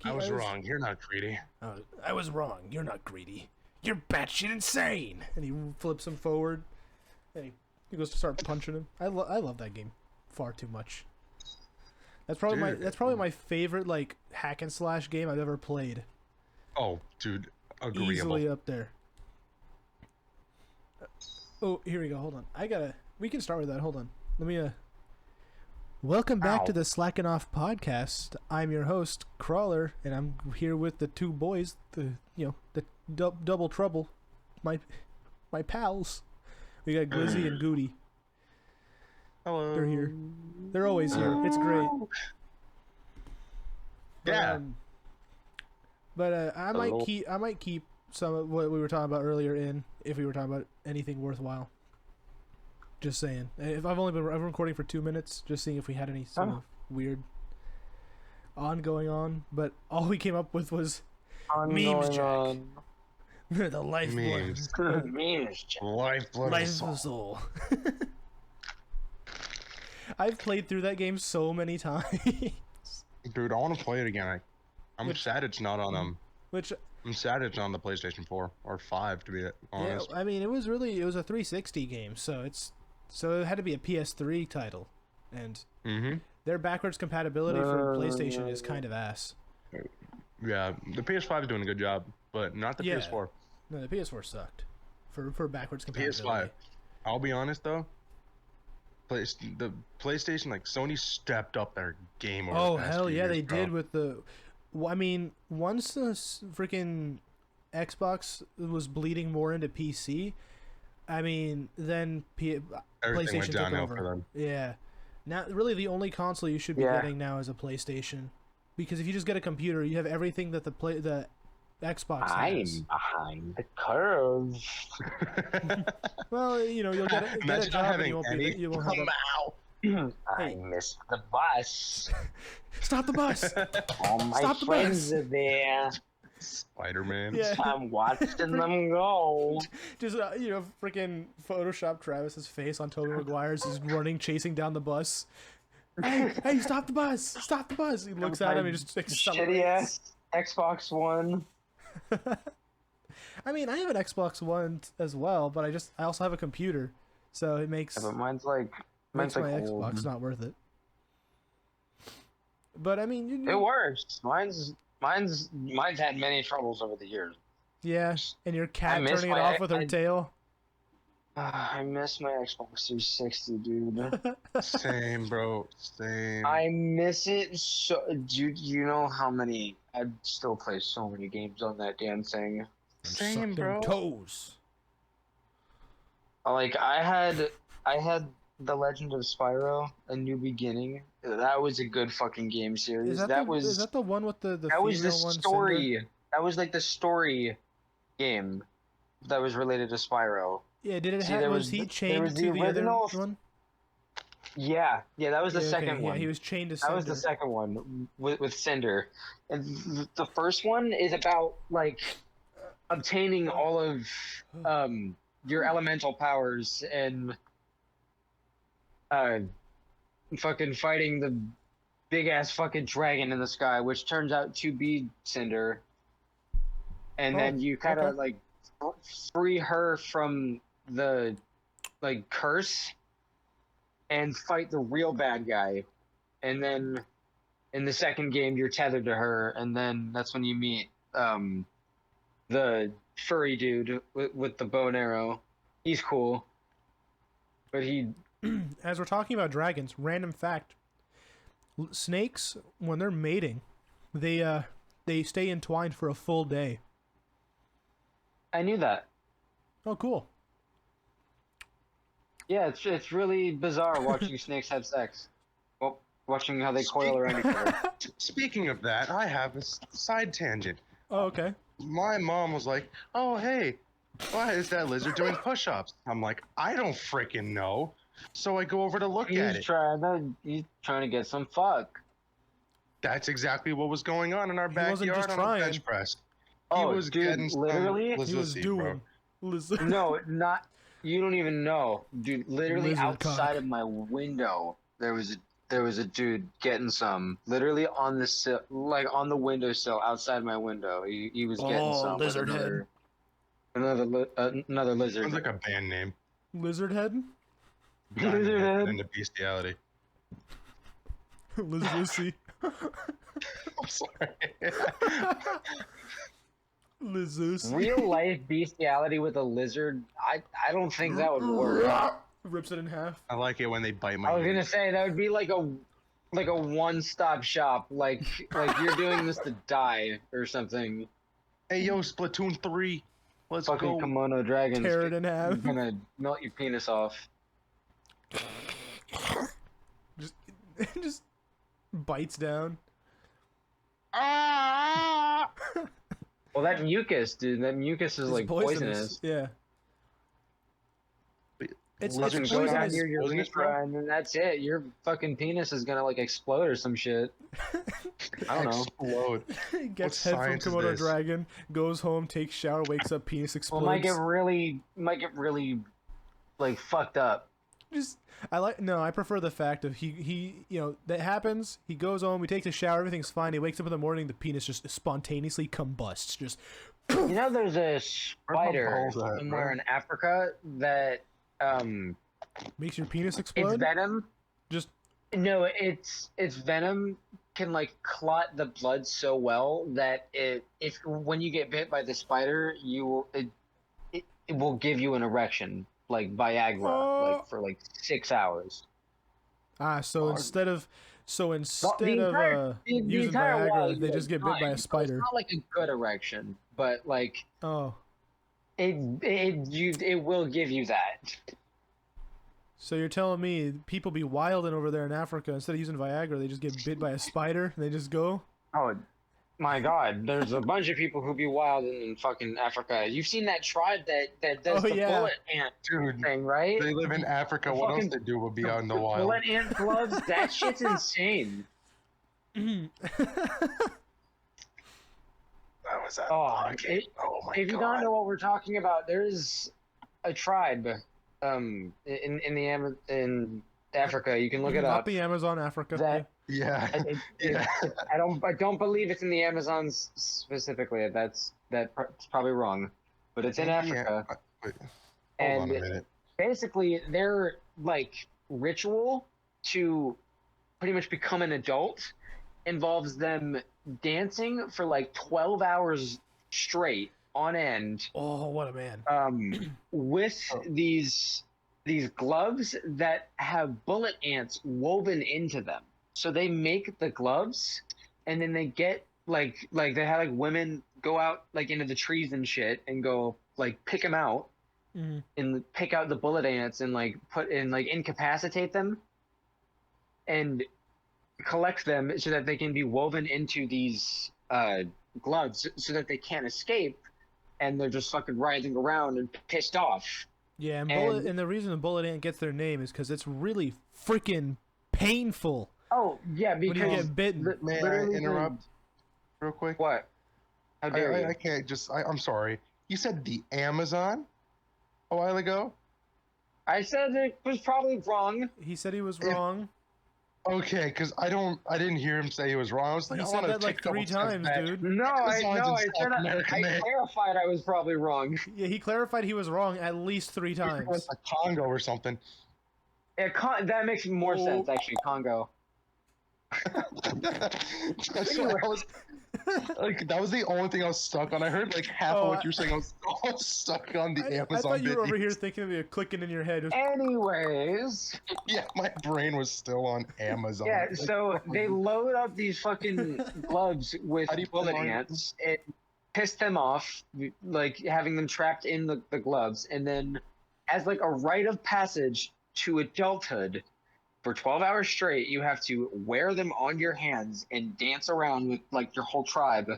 I was wrong. You're not greedy. I was wrong. You're not greedy. You're batshit insane. And he flips him forward, and he goes to start punching him. I love that game far too much. That's probably my favorite like hack and slash game I've ever played. Oh, dude, agreeable. Easily up there. Oh, here we go. Hold on. We can start with that. Hold on. Let me. Welcome back to the Slackin' Off podcast. I'm your host, Crawler, and I'm here with the two boys, the double trouble, my pals. We got Glizzy and Goody. Hello. They're here. They're always here. It's great. Yeah. I might keep some of what we were talking about earlier in, if we were talking about anything worthwhile. Just saying. If I've recording for 2 minutes, just seeing if we had any sort of weird going on. But all we came up with was memes, Jack. The lifeblood. Memes. Lifeblood. Life of soul. I've played through that game so many times. Dude, I want to play it again. I'm sad it's not on I'm sad it's on the PlayStation 4 or 5 to be honest. Yeah, I mean it was a 360 game, so it had to be a PS3 title, and their backwards compatibility for PlayStation is kind of ass. Yeah, the PS5 is doing a good job, but not the PS4. No, the PS4 sucked for backwards compatibility. PS5. I'll be honest though. The PlayStation, like Sony stepped up their game over Oh the past hell few yeah, years, they bro. did with the. I mean, once the freaking Xbox was bleeding more into PC, I mean, then Everything PlayStation went took downhill over. for them. Yeah, now really the only console you should be getting now is a PlayStation, because if you just get a computer, you have everything that the Xbox has. I'm behind the curve. Well, you'll get a job and you won't have I missed the bus. Stop the bus! All my Stop the friends bus! are there. Spider-Man. Yeah. I'm watching them go. Just freaking Photoshop Travis's face on Tobey Maguire's. He's running, chasing down the bus. Hey, stop the bus! Stop the bus! He looks at him and just accelerates. Shitty ass Xbox One. I mean, I have an Xbox One as well, but I also have a computer, so it makes Yeah, but mine's like my old. Xbox not worth it. But I mean, It works. Mine's had many troubles over the years. Yeah, and your cat miss turning it my- off with her tail. I miss my Xbox 360, dude. Same, bro. Same. I miss it so. Dude, you know how many? I still play so many games on that damn thing. Same, Suck them bro. toes. Like I had The Legend of Spyro: A New Beginning. That was a good fucking game series. Is that the one with the that was the female one, story. Cinder? That was like the story game that was related to Spyro. Yeah, did it See, have? there Was was he the- chained there was to the the other original- one? Yeah, that was the second one. Yeah, he was chained to That Cinder. was the second one with Cinder. And the first one is about like obtaining all of your elemental powers and fucking fighting the big ass fucking dragon in the sky, which turns out to be Cinder. And then you kind of like free her from the like curse and fight the real bad guy. And then in the second game you're tethered to her, and then that's when you meet the furry dude with the bow and arrow. He's cool. But he As we're talking about dragons, random fact: snakes, when they're mating, they stay entwined for a full day. I knew that. Oh, cool. Yeah, it's really bizarre watching snakes have sex. Well, watching how they coil around each other. Speaking of that, I have a side tangent. Oh, okay. My mom was like, "Oh, hey, why is that lizard doing push-ups?" I'm like, "I don't freaking know." So I go over to look at He's it. he's trying to get some fuck. That's exactly what was going on in our He wasn't backyard just on trying. the bench press. Oh, he was dude, getting some literally? He was lizzy, doing. Lizard. No, not. You don't even know, dude. Literally Lizard outside cock. of my window, there was there was a dude getting some literally on the sill, like on the windowsill outside my window. He was getting some with lizard head. another lizard. Sounds like a band name. Lizard head? Lizard head. Into bestiality. Liz Lucy. I'm sorry. Liz Lucy. Real life bestiality with a lizard. I don't think that would work. Rips it in half. I like it when they bite my I was knee. gonna say that would be like a one-stop shop. Like you're doing this to die or something. Hey, yo, Splatoon 3. Let's Fucking go. kimono dragons. Tear it in half. I'm gonna melt your penis off. Just bites down. Ah! Well, that mucus, dude. That mucus is It's like poisonous. Yeah. It's Lizard it's goes poisonous. out near your Poisonous, urethra, bro? and then that's it. Your fucking penis is gonna like explode or some shit. I don't know. Explode. Gets What head from science is Komodo this? dragon, goes home, takes shower, wakes up, penis explodes. Well, might get really like fucked up. Just I prefer the fact of he that happens. He goes home, he takes a shower, everything's fine. He wakes up in the morning, the penis just spontaneously combusts. Just You know, there's a spider balls at, somewhere bro? in Africa that makes your penis its explode. venom. Just No, its venom can like clot the blood so well that when you get bit by the spider, it will give you an erection, like Viagra, like for like 6 hours. so Oh. instead of The using entire Viagra, while they you're just get bit by a fine. spider. It's not like a good erection, but like Oh, it will give you that. so you're telling me people be wilding over there in Africa instead of using Viagra, they just get bit by a spider and they just go? Oh my God! There's a bunch of people who be wild in fucking Africa. You've seen that tribe that does Oh, the yeah. bullet ant Dude, thing, right? they live in Africa. What else Fucking- they do would be out in the wild. Bullet ant gloves. That shit's insane. That was that. Oh, Oh my if you god. don't know what we're talking about, there's a tribe in Africa. You can look it Not up. the Amazon, Africa. That Yeah. Yeah. I don't believe it's in the Amazons specifically. That's probably wrong, but it's in Africa. Wait, And hold on a minute. basically, their like ritual to pretty much become an adult involves them dancing for like 12 hours straight on end Oh, what a man. with these gloves that have bullet ants woven into them. So they make the gloves, and then they get like they have like women go out like into the trees and shit and go like pick them out Mhm. and pick out the bullet ants and like incapacitate them and collect them so that they can be woven into these gloves so that they can't escape, and they're just fucking writhing around and pissed off. Yeah, And- and the reason the bullet ant gets their name is because it's really freaking painful Oh yeah, when you because get bitten. May I literally interrupt real quick? What? How dare you? I can't just. I'm sorry. You said the Amazon a while ago? I said it was probably wrong. He said he was wrong. Okay, because I didn't hear him say he was wrong. I was like, He I said wanna that take like a couple 3 steps times, back. dude. No, I Amazon's in South America, I man. clarified I was probably wrong. Yeah, he clarified he was wrong at least 3 He went times. to Congo or something. Yeah, that makes more Oh. sense actually. Congo. That's what I was, like, that was the only thing I was stuck on. I heard like half of what you were saying. I was stuck on the I Amazon thought you were over bit. here thinking of it clicking in your head. Just, Anyways, Yeah, my brain was still on Amazon. yeah. Like, So they load up these fucking gloves with How do you bullet put 'em on? ants and piss them off, like having them trapped in the gloves, and then as like a rite of passage to adulthood. For 12 hours straight, you have to wear them on your hands and dance around with like your whole tribe.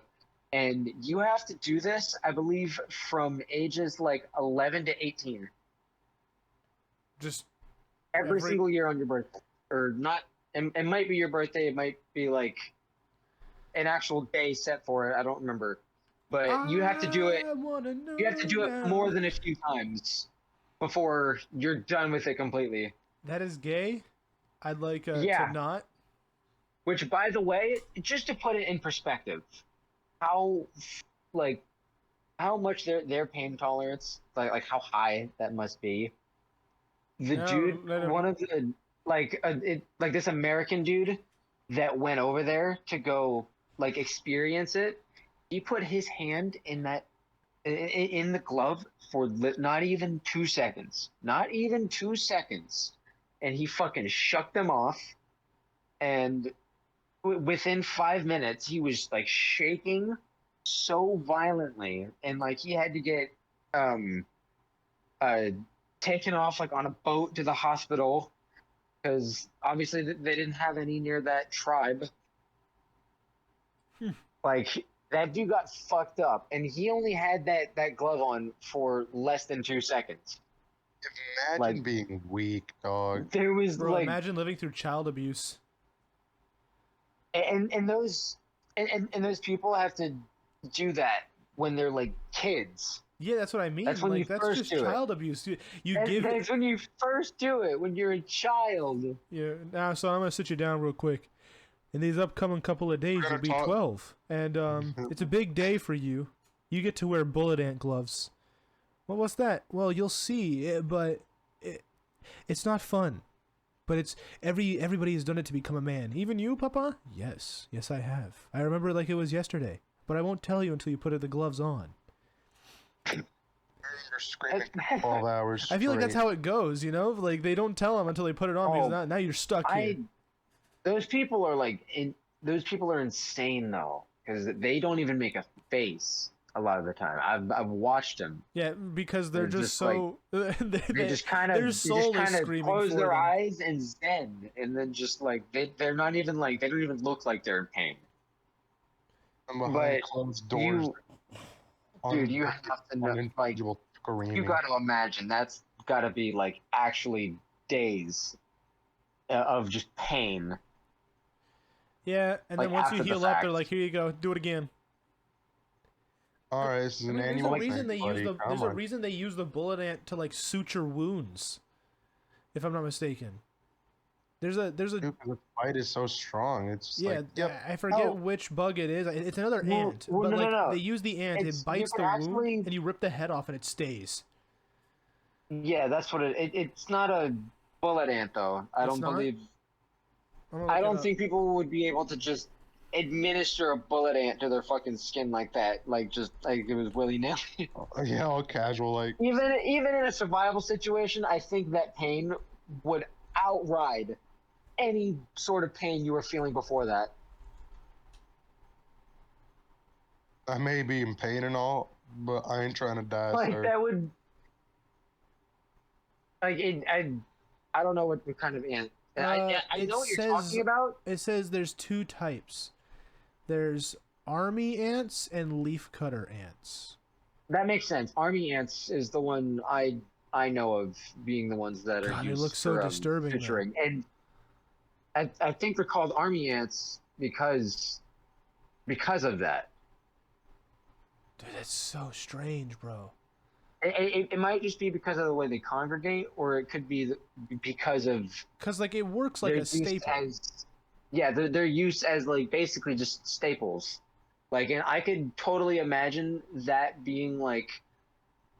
And you have to do this, I believe, from ages like 11 to 18. just Every Every- single year on your birthday. Or not, it might be your birthday, it might be like an actual day set for it. I don't remember. But you have to do it. I wanna know You have to do it now. more than a few times before you're done with it completely. That is gay? I'd like Yeah. to not. Which, by the way, just to put it in perspective, how like how much their pain tolerance, like how high that must be. The No, dude, let him. one of the like this American dude that went over there to go like experience it. He put his hand in the glove for not even 2 seconds, not even 2 seconds, and he fucking shook them off. And within 5 minutes, he was like shaking so violently, and like he had to get um uh taken off like on a boat to the hospital because obviously they didn't have any near that tribe. Like that dude got fucked up, and he only had that glove on for less than 2 seconds. Imagine Like being weak, dog. there was Bro, like imagine living through child abuse. and those and those people have to do that when they're like kids. Yeah, that's what I mean. That's when you Like, that's first just do it. child abuse. You give it. That's when you first do it, when you're a child. Yeah. Now, so I'm gonna sit you down real quick. In these upcoming couple of days, you'll be 12, and it's a big day for you. You get to wear bullet ant gloves. Well, what's that? Well, you'll see, but it's not fun. But it's everybody has done it to become a man. Even you, Papa? Yes, I have. I remember it like it was yesterday. But I won't tell you until you put the gloves on. You're screaming for 12 hours. I feel like that's straight. how it goes, you know? Like, they don't tell them until they put it on because now you're stuck here. Those people are those people are insane though, because they don't even make a face a lot of the time. I've watched them. Yeah, because they're just so They just kind of their soul is screaming close for their them. eyes and zen, and then just like they're not even like they don't even look like they're in pain. I'm behind But closed doors. dude, you have to know, like, you got to imagine that's got to be like actually days of just pain. Yeah, and then like, once you after the heal up, they're fact. like, "Here you go, do it again." All right, this is an There's annual a reason thing, they buddy. use Come there's a on. reason they use the bullet ant to like suture wounds, if I'm not mistaken. There's a Dude, 'cause the fight is so strong. It's just yeah. like, yep. I forget Oh. which bug it is. It's another Well, ant, well, but no, like no. they use the ant. It's- It bites you the can wound, actually- and you rip the head off, and it stays. Yeah, that's what it's not a bullet ant though. I It's don't not? believe. I'm gonna I look it don't up. think people would be able to just administer a bullet ant to their fucking skin like that, like just like it was willy nilly. Yeah, all casual, like. Even in a survival situation, I think that pain would outride any sort of pain you were feeling before that. I may be in pain and all, but I ain't trying to die, Like sir. that would, like I don't know what kind of ant. I It know what you're says- talking about. It says there's two types. There's army ants and leafcutter ants. That makes sense. Army ants is the one I know of being the ones that are God, they used look so for, disturbing, though. suturing. And I think they're called army ants because of that. Dude, that's so strange, bro. It might just be because of the way they congregate, or it could be because of Cause like it works like their a use staple. as their use as like basically just staples. Like, and I could totally imagine that being like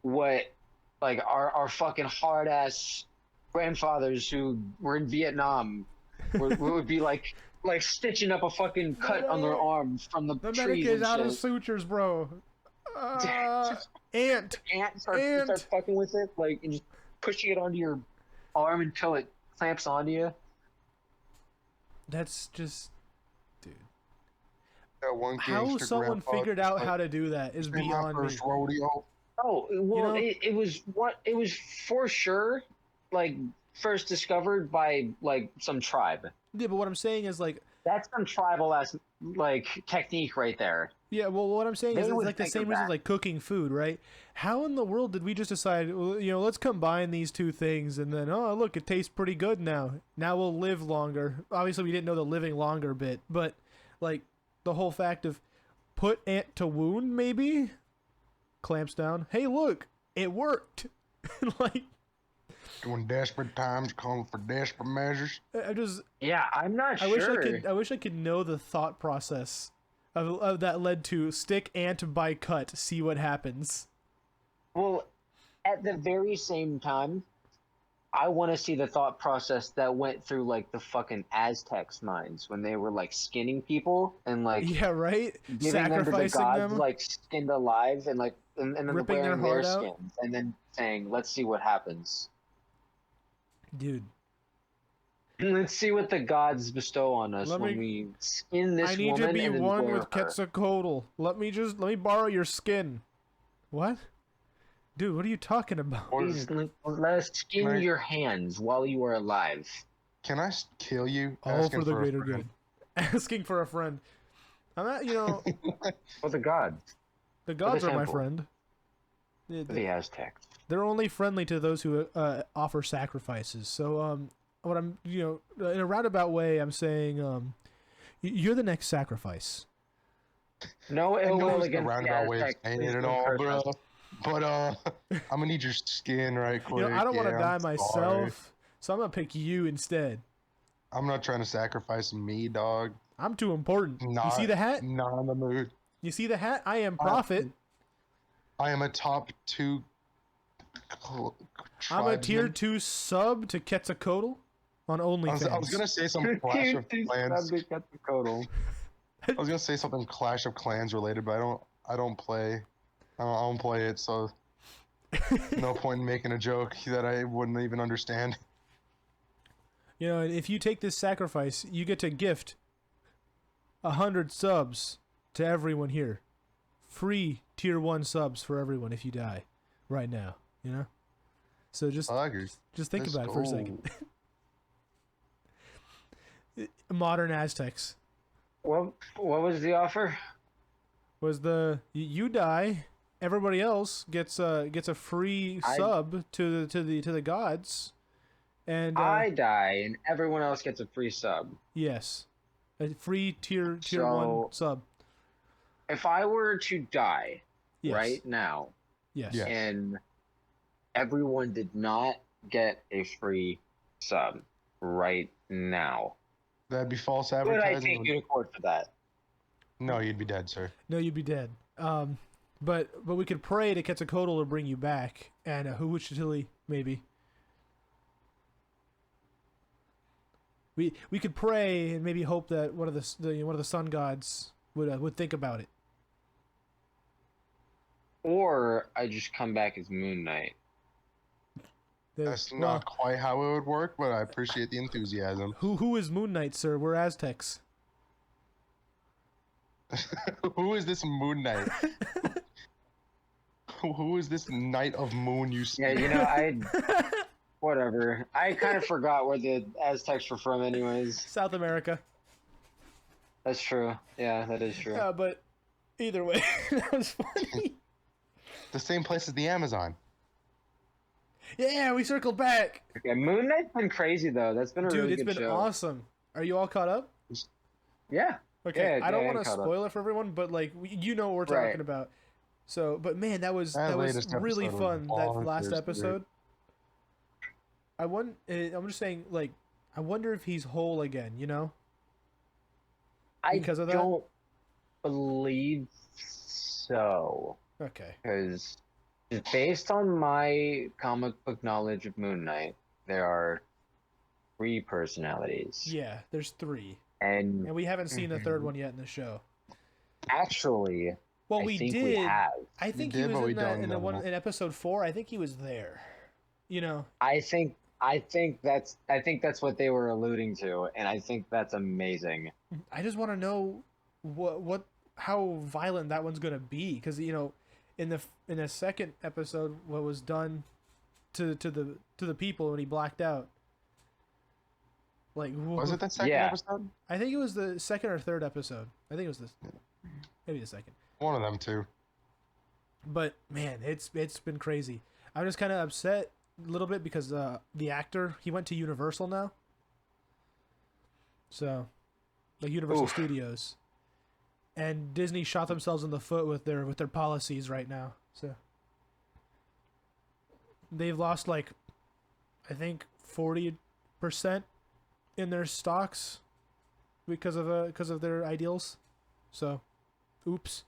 what like our fucking hard ass grandfathers who were in Vietnam would be like stitching up a fucking cut on their arm from the The trees medic is and out shit. of sutures, bro. Ant. Ant start Ant. fucking with it, like, and just pushing it onto your arm until it clamps onto you. That's just, dude. That one How gangster someone grandpa figured out like, how to do that is "This ain't my beyond me. first rodeo." Oh well, know- it was for sure like first discovered by like some tribe. Yeah, but what I'm saying is like, That's some tribal ass like technique right there. yeah, well, what I'm saying They is it's would like the think same of reason that. like cooking food, right? How in the world did we just decide, well, let's combine these two things and then, oh, look, it tastes pretty good now. Now we'll live longer. Obviously, we didn't know the living longer bit, but like the whole fact of put ant to wound, maybe clamps down. Hey, look, it worked. Like, When desperate times call for desperate measures. I just Yeah, I'm not I sure. wish I could know the thought process of that led to stick ant by cut, see what happens. Well, at the very same time, I want to see the thought process that went through like the fucking Aztecs' minds when they were like skinning people and like Yeah, right. giving them to the Sacrificing gods, them, like skinned alive, and like and then ripping their wearing their heart out. skins, and then saying, "Let's see what happens. Dude, Let's see what the gods bestow on us Let when me- we skin this I need woman to be and then one wear with her." Quetzalcoatl. Let me borrow your skin. What? Dude, what are you talking about? Or Please let us skin Can I- your hands while you are alive. can I kill you? All Asking for the a greater friend. good. Asking for a friend. I'm not, you know, For the gods, the gods are my temple. friend. for the Aztecs. They're only friendly to those who offer sacrifices. So, what I'm, you know, in a roundabout way, I'm saying, you're the next sacrifice. No I ill know will it's the against the roundabout way of Aztecs. saying Please it and don't all, curse bro. us. But I'm gonna need your skin right quick. You know, I don't want to Yeah, die I'm sorry. myself, so I'm gonna pick you instead. I'm not trying to sacrifice me, dog. I'm too important. Not, You see the hat? Not in the mood. You see the hat? I am prophet. I am a top 2 I'm a tier tribesman. 2 sub to Quetzalcoatl on OnlyFans. I was gonna say some Clash of Clans. Quetzalcoatl. I was gonna say something Clash of Clans related, but I don't play. I don't play it, so no point in making a joke that I wouldn't even understand. You know, if you take this sacrifice, you get to gift 100 subs to everyone here. Free tier 1 subs for everyone if you die right now, you know? So just Buggers. think Let's about it for a go. second. Modern Aztecs What was the offer? was you die, everybody else gets a free sub to the gods, and I die and everyone else gets a free sub. yes, a free tier So- 1 sub. If I were to die Yes. right now Yes. Yeah. and everyone did not get a free sub right now, That'd be false would I advertising. take you to court for that? No, you'd be dead, sir. No, you'd be dead. But we could pray to Quetzalcoatl to bring you back, and Huichili maybe. We could pray and maybe hope that one of the sun gods would think about it. Or I just come back as Moon Knight. That's Well, not quite how it would work, but I appreciate the enthusiasm. who is Moon Knight, sir? We're Aztecs. Who is this Moon Knight? Who is this Knight of Moon you see? Yeah, you know, whatever. I kind of forgot where the Aztecs were from anyways. South America. That's true. Yeah, that is true. But either way, that was funny. The same place as the Amazon. Yeah, we circled back. Yeah, Moon Knight's been crazy though. That's been a Dude, really it's good been show. awesome. Are you all caught up? Yeah. Okay, Yeah, I don't yeah, want to caught up. spoil it for everyone, but like you know what we're Right. talking about. So, but man, that was That really latest fun. episode was That last bonkers, dude. episode. I'm just saying, like, I wonder if he's whole again. You know? Because I of that? don't believe so. Okay. Because based on my comic book knowledge of Moon Knight, there are 3 personalities. Yeah, there's 3, And and we haven't seen the third Mhm. one yet in the show. actually, Well, I we think did. we have. I think We he did, was but we in that don't in the one know. in episode 4. I think he was there. You know? I think that's what they were alluding to, and I think that's amazing. I just want to know how violent that one's gonna be, because you know, in the second episode, what was done to the people when he blacked out. Like, Was it the second Yeah. episode? I think it was the second or third episode. I think it was maybe the second. One of them two. But man, it's been crazy. I'm just kind of upset a little bit because the actor, he went to Universal now. So, like Universal Oof. Studios, and Disney shot themselves in the foot with their policies right now. So they've lost like I think 40% in their stocks because of their ideals. So, oops.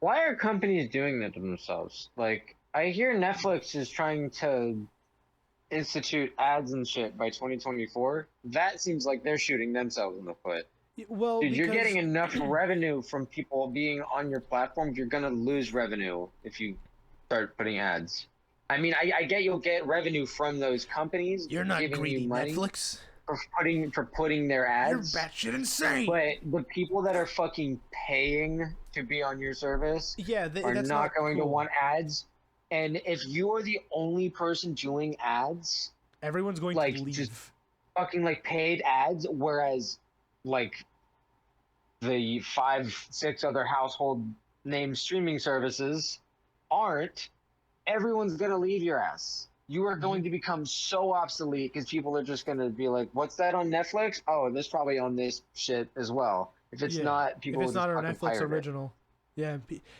Why are companies doing that to themselves? Like, I hear Netflix is trying to institute ads and shit by 2024. That seems like they're shooting themselves in the foot. Well, Dude, you're because getting enough revenue from people being on your platform. You're gonna lose revenue if you start putting ads. I mean, I get you'll get revenue from those companies you're not giving greedy, you money Netflix. for putting their You're ads. batshit insane. But the people that are fucking paying to be on your service Yeah, are that's not going to cool. want ads. And if you are the only person doing ads, Everyone's going like, to leave. just fucking like paid ads, whereas like the 5, 6 other household name streaming services aren't, everyone's gonna leave your ass. You are going to become so obsolete because people are just gonna be like, "What's that on Netflix? Oh, and this probably on this shit as well." If it's not, people if it's will just not a fucking Netflix pirate it. original, yeah,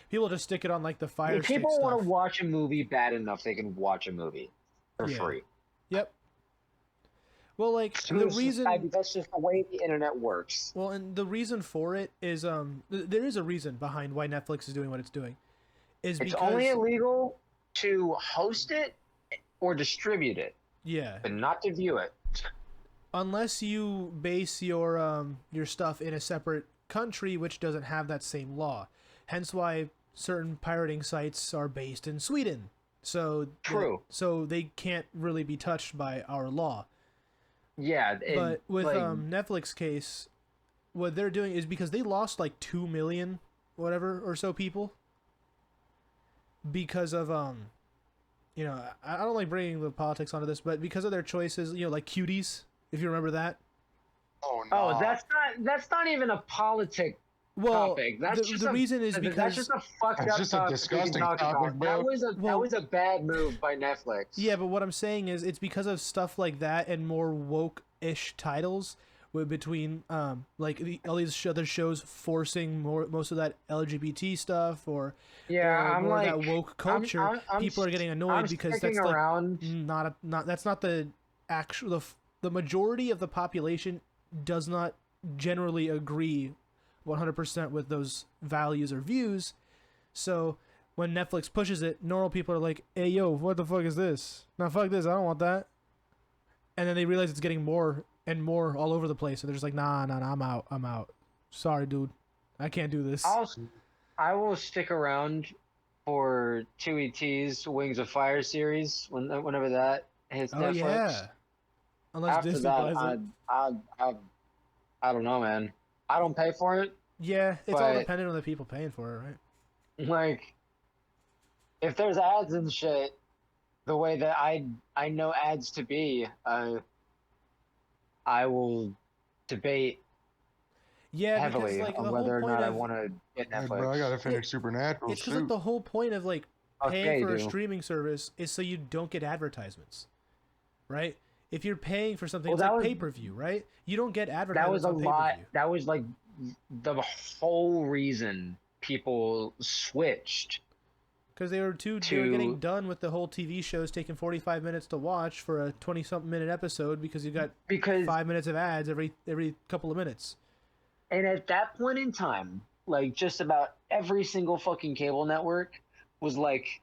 people just stick it on like the Fire If Stick people want stuff. to watch a movie bad enough, they can watch a movie for free. Yep. Well, like To the a society, reason. that's just the way the internet works. Well, and the reason for it is there is a reason behind why Netflix is doing what it's doing. Is It's because only illegal to host it or distribute it, yeah, but not to view it. unless you base your stuff in a separate country which doesn't have that same law. Hence why certain pirating sites are based in Sweden. So True. so they can't really be touched by our law. Yeah, But with like, Netflix case, what they're doing is because they lost like 2 million whatever or so people because of you know, I don't like bringing the politics onto this, but because of their choices, you know, like cuties, if you remember that. Oh no. oh, that's not even a politic Well, topic. That's the reason is because that's just a fucked It's up just a topic we can disgusting talk topic, about. bro. That was a bad move by Netflix. yeah, but what I'm saying is it's because of stuff like that and more woke-ish titles with between like all these other shows forcing most of that LGBT stuff or I'm more like of that woke culture. People are getting annoyed I'm because sticking that's like around. not that's not the actual the majority of the population does not generally agree 100% with those values or views. So when Netflix pushes it, normal people are like, "Hey, yo, what the fuck is this? Now fuck this. I don't want that." And then they realize it's getting more and more all over the place, and they're just like, "Nah, I'm out. I'm out. Sorry, dude, I can't do this." I will stick around for 2ET's Wings of Fire series whenever that hits Netflix. Yeah. Unless After Disney that, buys it. I don't know, man. I don't pay for it. Yeah, it's all but, dependent on the people paying for it, right? like, if there's ads and shit, the way that I know ads to be, I will debate Yeah, heavily because like on the whether whole or point not I of want to get Hey, Netflix. bro, I gotta finish Supernatural. it's because like Shoot. the whole point of like paying Okay, for a dude. streaming service is so you don't get advertisements, right? If you're paying for something, Well, it's that like was- pay-per-view, right? You don't get That advertisements was a on lot. pay-per-view. That was like the whole reason people switched. Because they were getting done with the whole TV shows taking 45 minutes to watch for a 20-something minute episode because you got Because 5 minutes of ads every couple of minutes. And at that point in time, like just about every single fucking cable network was like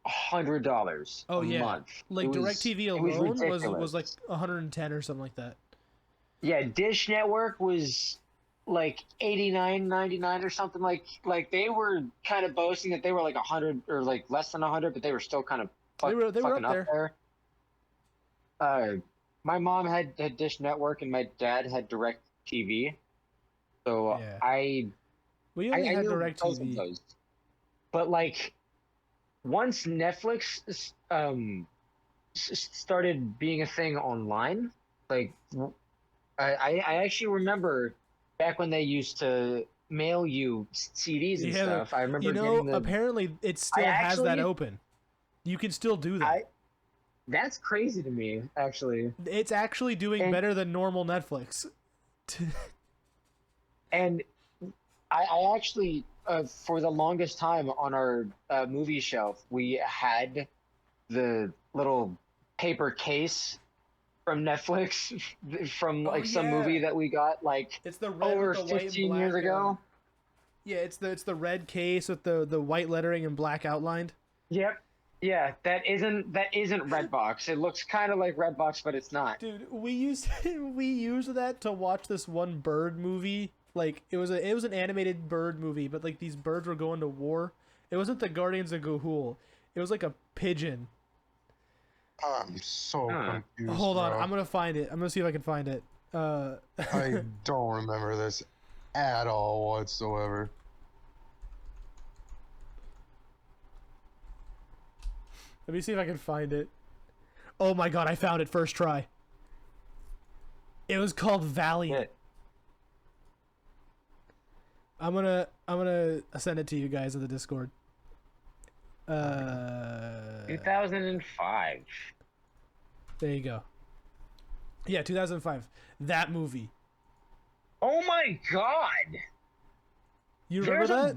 $100 Oh a yeah, month. like It was- DirecTV it was alone was ridiculous. like 110 or something like that. Yeah, Dish Network was like 89.99 or something. Like they were kind of boasting that they were like 100 or like less than 100, but they were still kind of They were fucking up there. My mom had Dish Network and my dad had Direct TV. So Yeah. We only had knew both of DirecTV. those. But like once Netflix started being a thing online, like I actually remember back when they used to mail you CDs and stuff. I remember getting the. Apparently it still has that open. You can still do that. That's crazy to me, actually. It's actually doing better than normal Netflix. And I actually, for the longest time on our movie shelf, we had the little paper case from Netflix from Oh, like some yeah. movie that we got like It's the red over with the white and 15 black, years ago. Yeah, it's the red case with the white lettering and black outlined. Yep. Yeah, that isn't Redbox. It looks kind of like Redbox, but it's not. Dude, we used that to watch this one bird movie. Like it was an animated bird movie, but like these birds were going to war. It wasn't the Guardians of Gahul. It was like a pigeon. I'm so confused. Hold on, bro. I'm gonna find it. I'm gonna see if I can find it. I don't remember this at all whatsoever. Let me see if I can find it. Oh my god, I found it first try. It was called Valiant. I'm gonna send it to you guys in the Discord. 2005. There you go. Yeah, 2005. That movie. Oh my god! You remember that?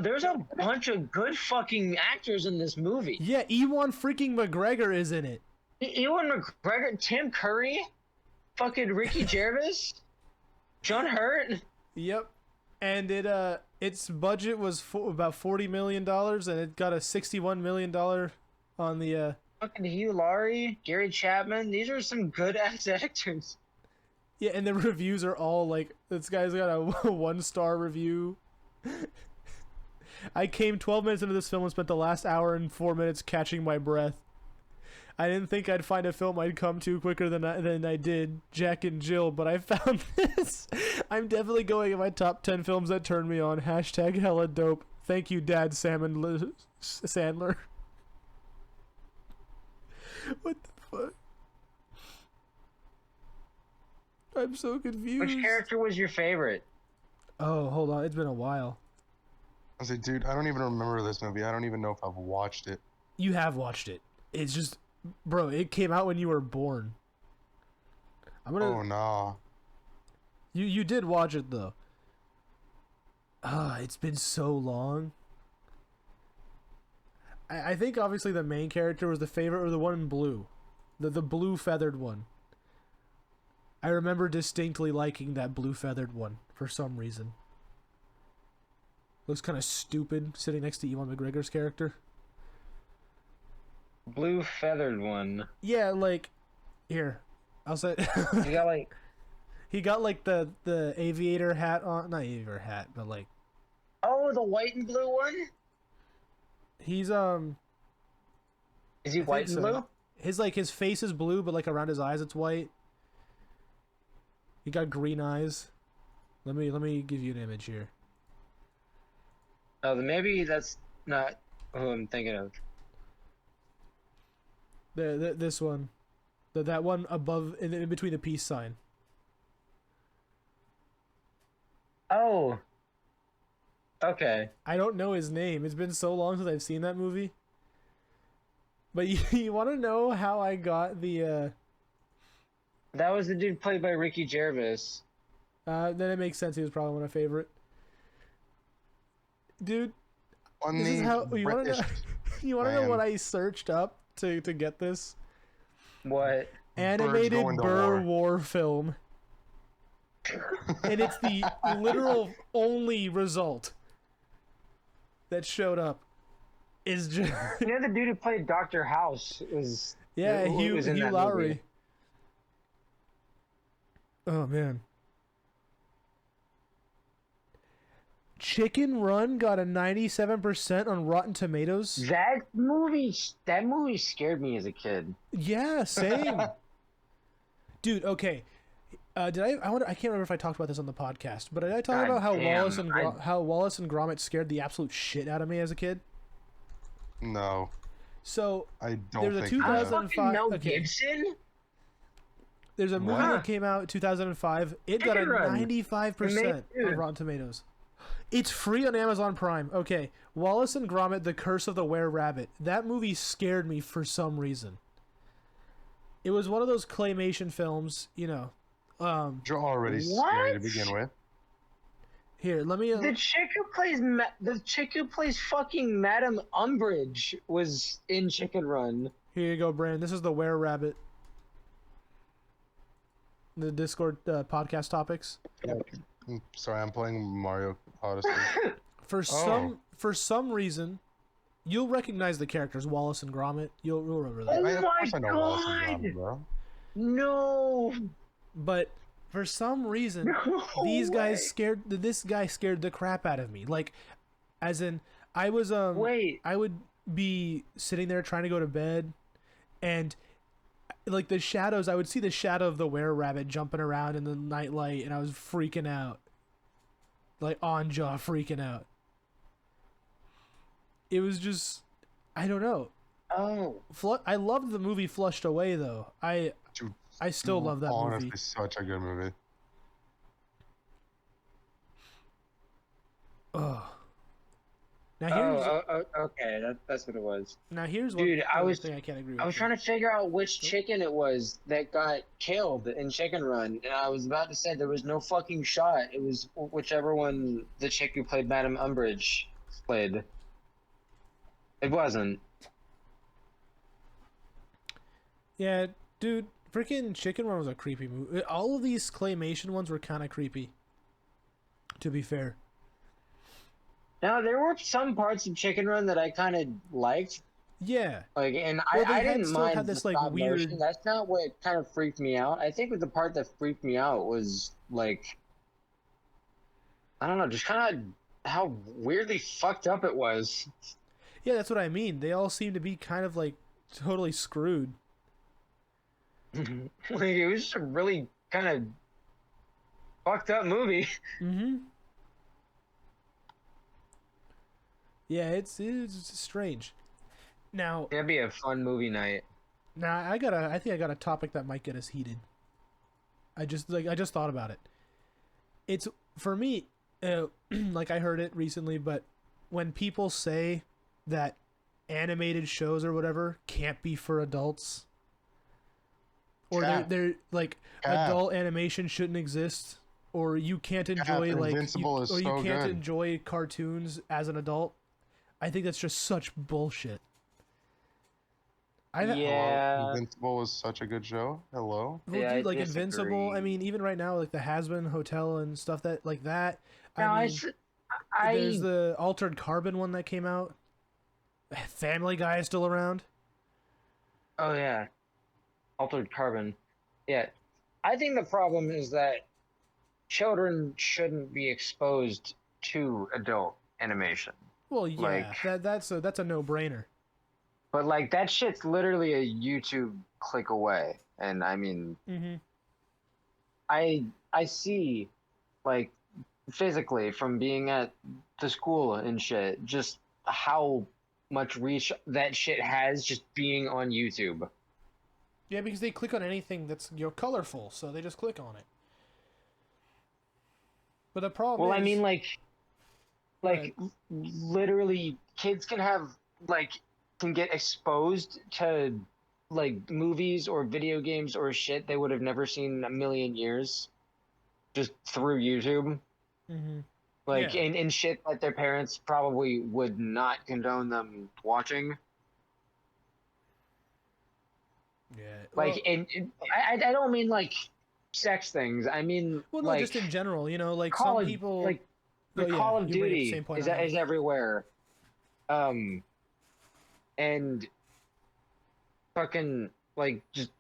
There's a bunch of good fucking actors in this movie. Yeah, Ewan freaking McGregor is in it. Ewan McGregor, Tim Curry, fucking Ricky Gervais, John Hurt. Yep. And its budget was about $40 million, and it got a $61 million on the Fucking Hugh Laurie, Gary Chapman. These are some good ass actors. Yeah, and the reviews are all like, this guy's got a 1-star review. I came 12 minutes into this film and spent the last hour and 4 minutes catching my breath. I didn't think I'd find a film I'd come to quicker than I did, Jack and Jill, but I found this. I'm definitely going in my top 10 films that turned me on. Hashtag hella dope. Thank you, Dad Sandler. What the fuck? I'm so confused. Which character was your favorite? Oh, hold on. It's been a while. I was like, dude, I don't even remember this movie. I don't even know if I've watched it. You have watched it. It's just, bro, it came out when you were born. Oh, nah. You did watch it, though. It's been so long. I think obviously the main character was the favorite, or the one in blue. The blue feathered one. I remember distinctly liking that blue feathered one for some reason. Looks kind of stupid sitting next to Ewan McGregor's character. Blue feathered one. Yeah, like, here, I'll say. You got like. He got like the aviator hat on, not aviator hat, but like. Oh, the white and blue one. He's Is he white and blue? His face is blue, but like around his eyes it's white. He got green eyes. Let me give you an image here. Oh, then maybe that's not who I'm thinking of. This one, that one above in between the peace sign. Oh. Okay. I don't know his name. It's been so long since I've seen that movie. But you want to know how I got the? That was the dude played by Ricky Gervais. Then it makes sense. He was probably my favorite. Dude, On this the is how you want to know. British You want to know man. what I searched up to get this? What? Animated going to Boer war. War film. And it's the literal only result that showed up is just You know the dude who played Dr. House was Hugh was in that Lowry. movie. Oh man. Chicken Run got a 97% on Rotten Tomatoes. That movie scared me as a kid. Yeah, same. Dude, okay. Did I can't remember if I talked about this on the podcast, but did I talk God about how damn, how Wallace and Gromit scared the absolute shit out of me as a kid? No, So I don't there's a think you have. 2005 Mel okay. Gibson? There's a movie What? that came out in 2005. It got a Chicken Run. 95% on Rotten Tomatoes. It's free on Amazon Prime. Okay, Wallace and Gromit: The Curse of the Were-Rabbit. That movie scared me for some reason. It was one of those claymation films, you know. You're already What? scary to begin with. Here, let me. The chick who plays fucking Madame Umbridge was in Chicken Run. Here you go, Brandon. This is the Were Rabbit. The Discord podcast topics. Sorry, I'm playing Mario Odyssey. For some reason, you'll recognize the characters Wallace and Gromit. You'll remember that. Oh Of course I know Wallace and God! Gromit, bro. No. But for some reason, these guys scared. This guy scared the crap out of me. Like, as in, I was Wait. I would be sitting there trying to go to bed, and like the shadows, I would see the shadow of the were-rabbit jumping around in the nightlight, and I was freaking out, like on jaw freaking out. It was just, I don't know. Oh. I loved the movie Flushed Away though. I Dude, still love that honestly, movie. such a good movie. Ugh. Now here's Okay, that's what it was. here's Dude, one thing I can't agree with. I was trying to figure out which chicken it was that got killed in Chicken Run, and I was about to say there was no fucking shot. It was whichever one the chick who played Madame Umbridge played. It wasn't. Yeah, dude, freaking Chicken Run was a creepy movie. All of these claymation ones were kind of creepy, to be fair. Now there were some parts of Chicken Run that I kind of liked. Yeah. Like, and Well, I they didn't still mind had the this, like, stop weird- motion. That's not what kind of freaked me out. I think the part that freaked me out was like, I don't know, just kind of how weirdly fucked up it was. Yeah, that's what I mean. They all seem to be kind of like totally screwed. Like, it was just a really kind of fucked up movie. Mm-hmm. Yeah, it's strange. Now, That'd be a fun movie night. I think I got a topic that might get us heated. I just thought about it. It's for me, like I heard it recently, but when people say that animated shows or whatever can't be for adults, or they're like adult animation shouldn't exist, or you can't enjoy Invincible is or you so can't good. enjoy cartoons as an adult, I think that's just such bullshit. Hello? Yeah. Invincible was such a good show. Hello. Well, Yeah, dude, I like Invincible. I disagree. mean, even right now, like the Has-Been Hotel and stuff that like that. No, I mean, I there's the Altered Carbon one that came out. Family Guy is still around. Oh yeah, Altered Carbon. Yeah, I think the problem is that children shouldn't be exposed to adult animation. Well, yeah, Like- that's a no-brainer. But like that shit's literally a YouTube click away, and I mean, Mm-hmm. I see, like, physically from being at the school and shit, just how much reach that shit has just being on YouTube. Yeah, because they click on anything that's colorful, so they just click on it. But the problem Well, is, I mean, like literally, kids can have can get exposed to like movies or video games or shit they would have never seen in a million years, just through YouTube. mm-hmm. Like, Yeah. and shit that their parents probably would not condone them watching. Yeah, Like, well, I don't mean like sex things. I mean, well, no, like, just in general, like Call some of, people, like the Oh, yeah, Call of you bring up the Duty same point is I had. is everywhere. And fucking like just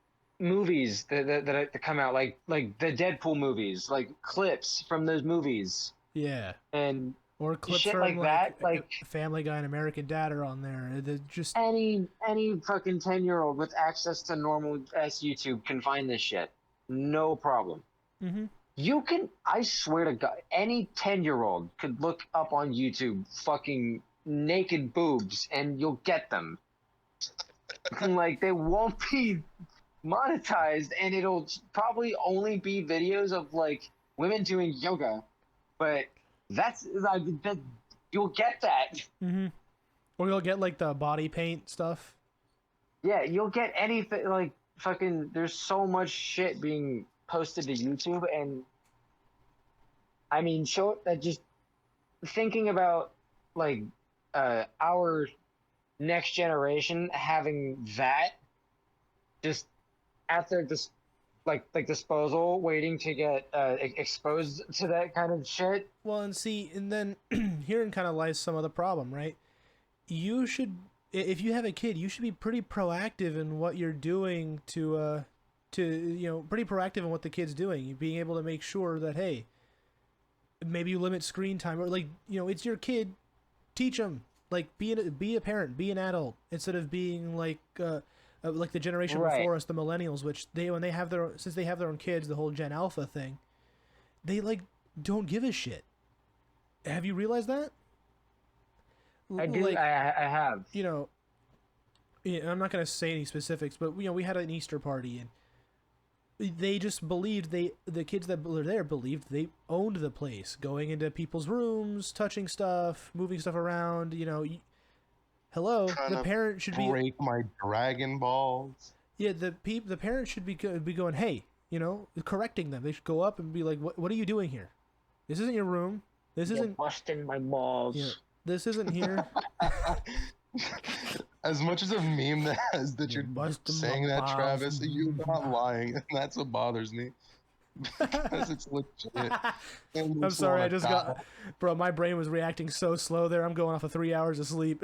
movies that come out like the Deadpool movies, like clips from those movies, yeah, and or clips shit from like that, like Family Guy and American Dad are on there. They're just any fucking 10-year-old with access to normal ass YouTube can find this shit, no problem. mm-hmm. You can, I swear to God, any 10-year-old could look up on YouTube fucking naked boobs and you'll get them. Like, they won't be monetized, and it'll probably only be videos of like women doing yoga, but that's like that, you'll get that. Mm-hmm. Or you'll get like the body paint stuff. Yeah, you'll get anything. Like, fucking, there's so much shit being posted to YouTube, and I mean, just thinking about like our next generation having that just at their disposal, waiting to get exposed to that kind of shit. Well, and see, and then herein kind of lies some of the problem, right? You should, if you have a kid, you should be pretty proactive in what you're doing to pretty proactive in what the kid's doing. Being able to make sure that, hey, maybe you limit screen time, or like, it's your kid, teach them. Like, be a parent, be an adult, instead of being like the generation Right. before us, the millennials, which when they have since they have their own kids, the whole Gen Alpha thing, they like don't give a shit. Have you realized that? I do. Like, I have. Yeah, I'm not gonna say any specifics, but we had an Easter party, and they just believed the kids that were there believed they owned the place, going into people's rooms, touching stuff, moving stuff around. Hello, Trying the to parent should be break my Dragon Balls. yeah the parent should be going, hey, correcting them. They should go up and be like, what are you doing here? This isn't your room. This You're isn't busting my balls. this isn't here. As much as a meme that you're busting my saying that, balls. Travis, you're not lying, and that's what bothers me. Because it's legit. I'm sorry, I just got, bro. My brain was reacting so slow there. I'm going off of 3 hours of sleep.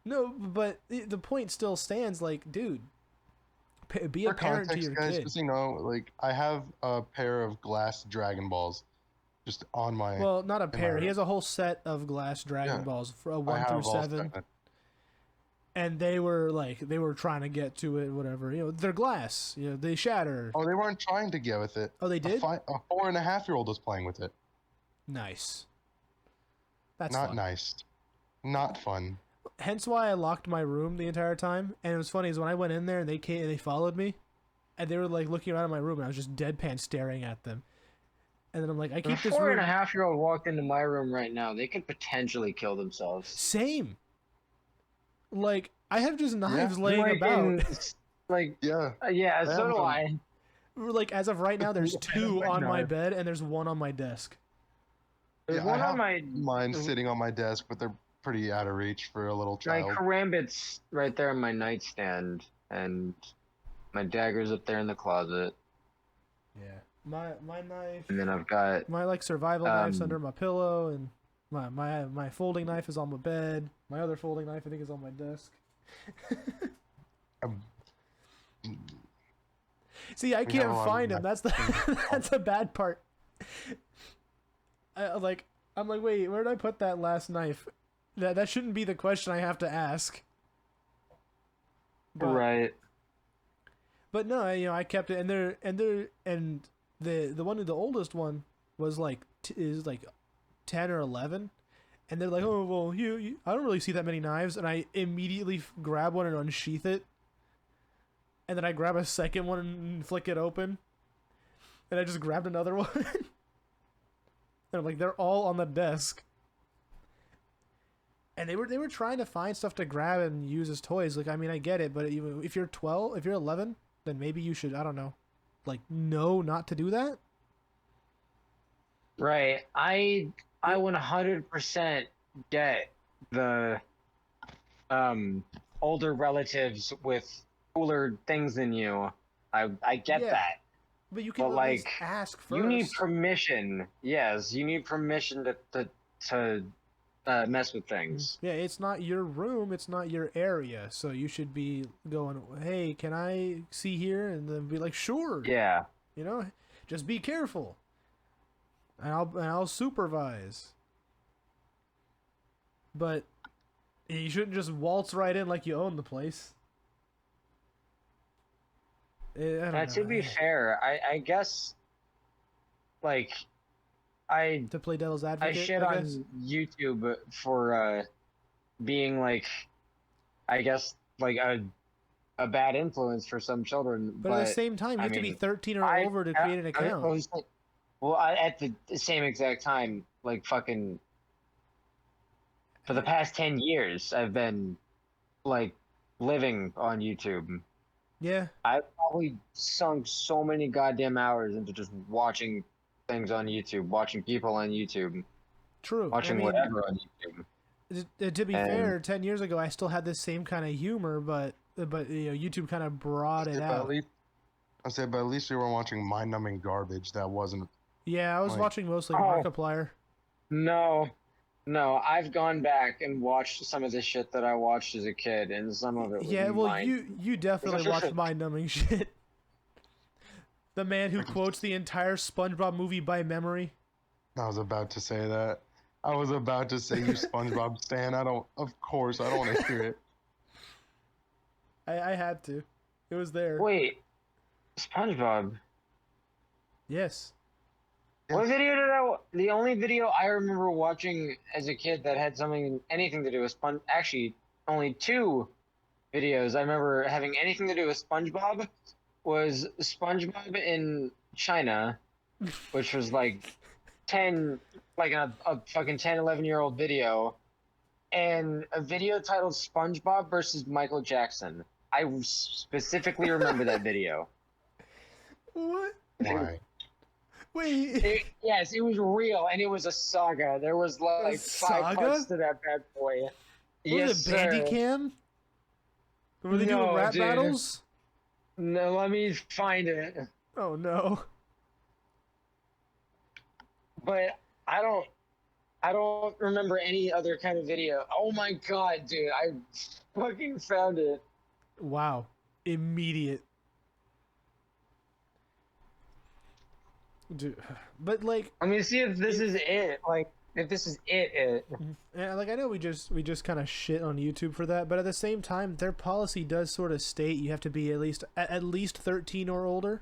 No, but the point still stands. Like, dude, be a For parent to context, your guys, kid. just so you know, like I have a pair of glass Dragon Balls, just on my. Well, not a in my pair. He room. has a whole set of glass Dragon Yeah. Balls for I 1 have through all 7, seven. and they were trying to get to it. Whatever, they're glass. They shatter. Oh, they weren't trying to get with it. Oh, they did. A 4.5-year-old was playing with it. Nice. That's Not fun. nice. Not fun. Hence why I locked my room the entire time. And it was funny is when I went in there and they came and they followed me, and they were like looking around in my room, and I was just deadpan staring at them. And then I'm like, I If keep a this four room and a half year old walked into my room right now, they could potentially kill themselves. same. Like, I have just knives Yeah. laying Like, about. Yeah. Yeah, I so have do them. I. Like, as of right now, there's I have 2 my on my knife. bed and there's 1 on my desk. There's Yeah, one I on have mine sitting on my desk, but they're pretty out of reach for a little my child. karambit's right there in my nightstand, and my dagger's up there in the closet, Yeah. My knife. and then I've got My like survival knife's Um, under my pillow, and my folding knife is on my bed. My other folding knife I think is on my desk. Um, See, I We have a can't lot of find him. That's the knives. that's the bad part. I'm like, wait, where did I put that last knife? That shouldn't be the question I have to ask. But, right. But no, I kept it, and the oldest one was like is like 10 or 11, and they're like, oh well, you I don't really see that many knives, and I immediately grab one and unsheath it, and then I grab a second one and flick it open, and I just grabbed another one, and I'm like, they're all on the desk, and they were trying to find stuff to grab and use as toys. Like, I mean, I get it, but if you're 12, if you're 11, then maybe you should, I don't know, like, know not to do that. Right. I 100% get the older relatives with cooler things than you. I get Yeah. that. But you can But, at least like, ask first. You need permission. Yes, you need permission to mess with things. Yeah, it's not your room, it's not your area, so you should be going, hey, can I see here? And then be like, sure. Yeah. Just be careful. And I'll supervise. But you shouldn't just waltz right in like you own the place. I don't know. To be fair, I guess, like, To play devil's I advocate, shit I on guess. YouTube for being, like, I guess, like a bad influence for some children. But at the same time, you have to be 13 or over to create an account. At the same exact time, like, fucking, for the past 10 years, I've been, like, living on YouTube. Yeah. I've probably sunk so many goddamn hours into just watching things on YouTube, watching people on YouTube, True. watching I mean, whatever on YouTube. To be And- fair, 10 years ago I still had the same kind of humor, but YouTube kind of brought it out. But at least we weren't watching mind-numbing garbage that wasn't. Yeah, I was Like- watching mostly Oh. Markiplier. No, I've gone back and watched some of the shit that I watched as a kid, and some of it was Yeah, well, mind- you definitely watched mind-numbing shit. The man who quotes the entire SpongeBob movie by memory. I was about to say that. I was about to say you SpongeBob stan. Of course, I don't want to hear it. I had to. It was there. Wait, SpongeBob. Yes. What video did the only video I remember watching as a kid that had anything to do with actually, only 2 videos I remember having anything to do with SpongeBob was SpongeBob in China, which was like a fucking 10, 11-year-old video, and a video titled SpongeBob versus Michael Jackson. I specifically remember that video. What? Why? Wait. Yes, it was real, and it was a saga. There was like 5 saga? parts to that bad boy. Was it Bandicam? Were they doing No, rap dude. battles? No, let me find it. Oh no. But I don't remember any other kind of video. Oh my god, dude, I fucking found it. Wow. Immediate. Dude. But like, Let me see if this is it. Like, if this is it. yeah, like I know we just kind of shit on YouTube for that, but at the same time, their policy does sort of state you have to be at least 13 or older,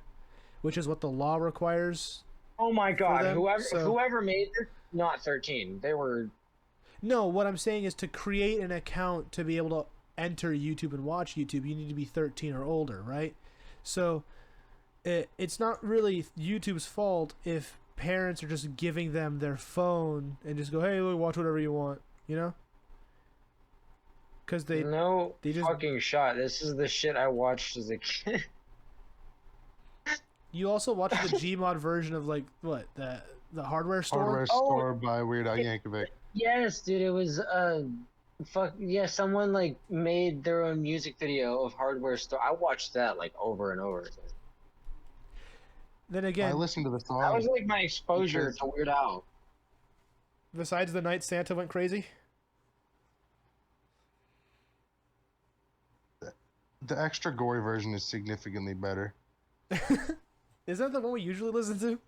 which is what the law requires. Oh my god, them, whoever made this, not 13. They were. No, what I'm saying is to create an account to be able to enter YouTube and watch YouTube, you need to be 13 or older, right? So it's not really YouTube's fault if parents are just giving them their phone and just go, hey, look, watch whatever you want, you know? Because they just fucking shot. This is the shit I watched as a kid. You also watched the Gmod version of like what the hardware store? Hardware store by Weird Al Yankovic. Yes, dude, it was someone like made their own music video of Hardware Store. I watched that like over and over. Then I again, listened to the song. That was like my exposure Because- to Weird Al. besides the night Santa went crazy. The extra gory version is significantly better. Is that the one we usually listen to?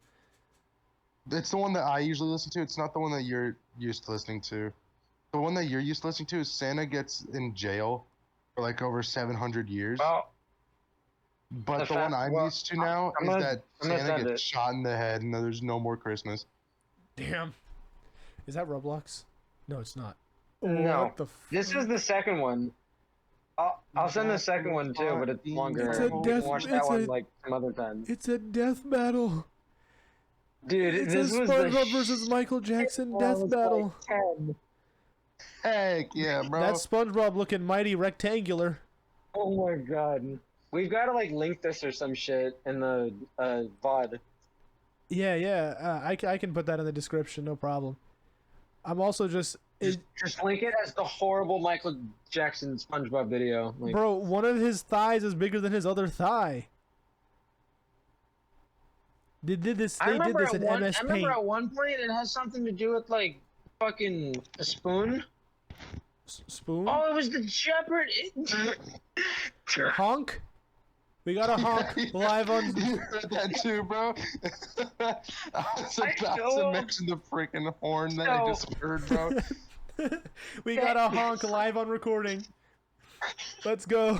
It's the one that I usually listen to. It's not the one that you're used to listening to. The one that you're used to listening to is Santa gets in jail for like over 700 years. Well, But the one I'm used to now I'm is gonna- that I'm gonna Santa send gets it. shot in the head and there's no more Christmas. Damn. Is that Roblox? No, it's not. no. What the This is the second one. I'll send the second one too, but it's longer. It's a We death- can watch it's that one a- like some other time. It's a death battle. Dude, It's this a was SpongeBob the versus Michael Jackson shit death when I was, battle. like, 10. Heck yeah, bro. That's SpongeBob looking mighty rectangular. Oh my god. We've got to like link this or some shit in the VOD. Yeah. I can put that in the description, no problem. I'm also just Just link it as the horrible Michael Jackson SpongeBob video. Like, bro. One of his thighs is bigger than his other thigh. They did this. They did this in MS I Paint. remember at one point it has something to do with like fucking a spoon. Spoon. Oh, it was the Jeopardy. Honk. We got a honk live on. You heard that too, bro? I was about to know. mention the freaking horn that I just heard, bro. We got a honk live on recording. Let's go.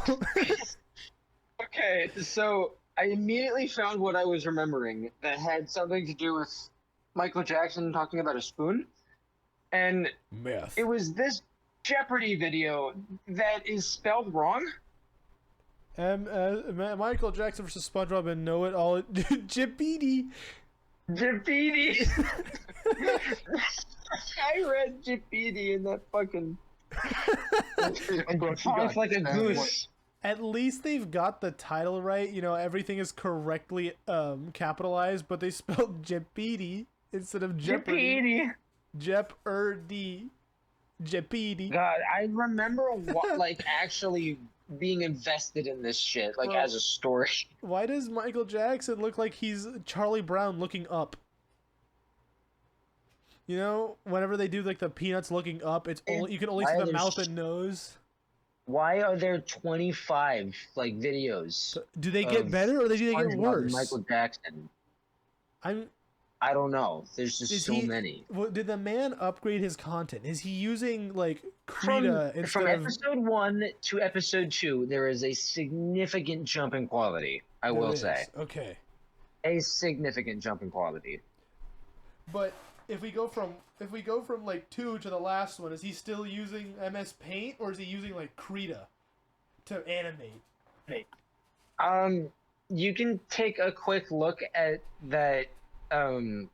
Okay, so I immediately found what I was remembering that had something to do with Michael Jackson talking about a spoon. And Meth. it was this Jeopardy video that is spelled wrong. Michael Jackson versus SpongeBob and Know It All. Jeopardy. Jeopardy. I read Jeopardy in that fucking. It's like a goose. At least they've got the title right. You know, everything is correctly capitalized, but they spelled Jeopardy instead of Jeopardy. Jeopardy. Jeopardy. Jeopardy. God, I remember like actually being invested in this shit, like Bro. as a story. Why does Michael Jackson look like he's Charlie Brown looking up? You know, whenever they do like the Peanuts looking up, it's only you can only see the mouth and nose. Why are there 25 like videos? Do they get better or do they get worse? Michael Jackson. I don't know. There's just so many. Did the man upgrade his content? Is he using like Krita instead from of episode 1 to episode 2? There is a significant jump in quality. I will say. Okay. A significant jump in quality. But if we go from like 2 to the last one, is he still using MS Paint or is he using like Krita to animate? You can take a quick look at that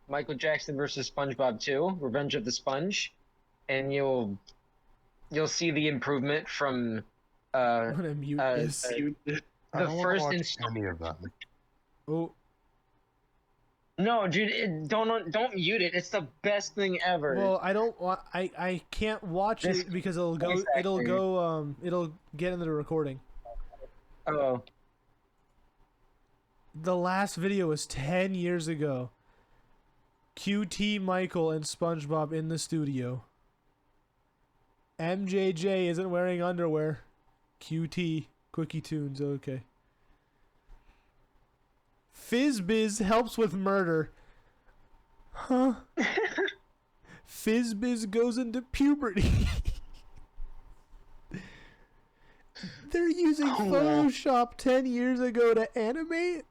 Michael Jackson versus SpongeBob 2, Revenge of the Sponge, and you'll see the improvement from I'm gonna mute this. the first any of them. Oh. No, dude, don't mute it. It's the best thing ever. Well, I don't want. I can't watch it because it'll get into the recording. Oh. The last video was 10 years ago. QT Michael and SpongeBob in the studio. MJJ isn't wearing underwear. QT Quickie Tunes, okay. Fizzbiz helps with murder. Huh? Fizzbiz goes into puberty. They're using Photoshop 10 years ago to animate?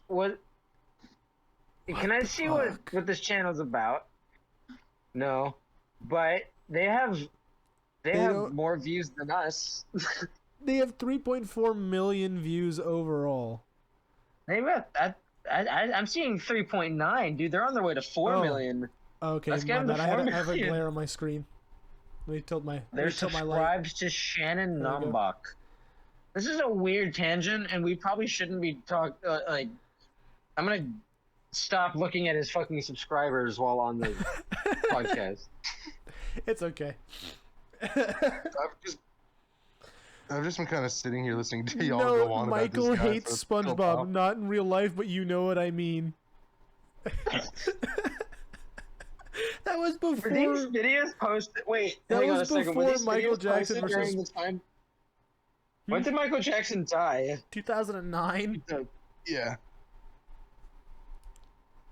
What? Can I see what this channel's about? No. But they have more views than us. They have 3.4 million views overall. I'm seeing 3.9, dude. They're on their way to 4 million. Okay, Let's get them to 4 I million. have a glare on my screen. Let me tilt my. They're subscribed to Shannon Numbach. This is a weird tangent, and we probably shouldn't be like. I'm gonna stop looking at his fucking subscribers while on the podcast. It's okay. I've just been kind of sitting here listening to y'all go on about this guy. Michael hates SpongeBob, not in real life, but you know what I mean. That was before. Were these videos posted? Wait, that hang on was a second. before Michael Jackson during the time? When did Michael Jackson die? 2009. Yeah.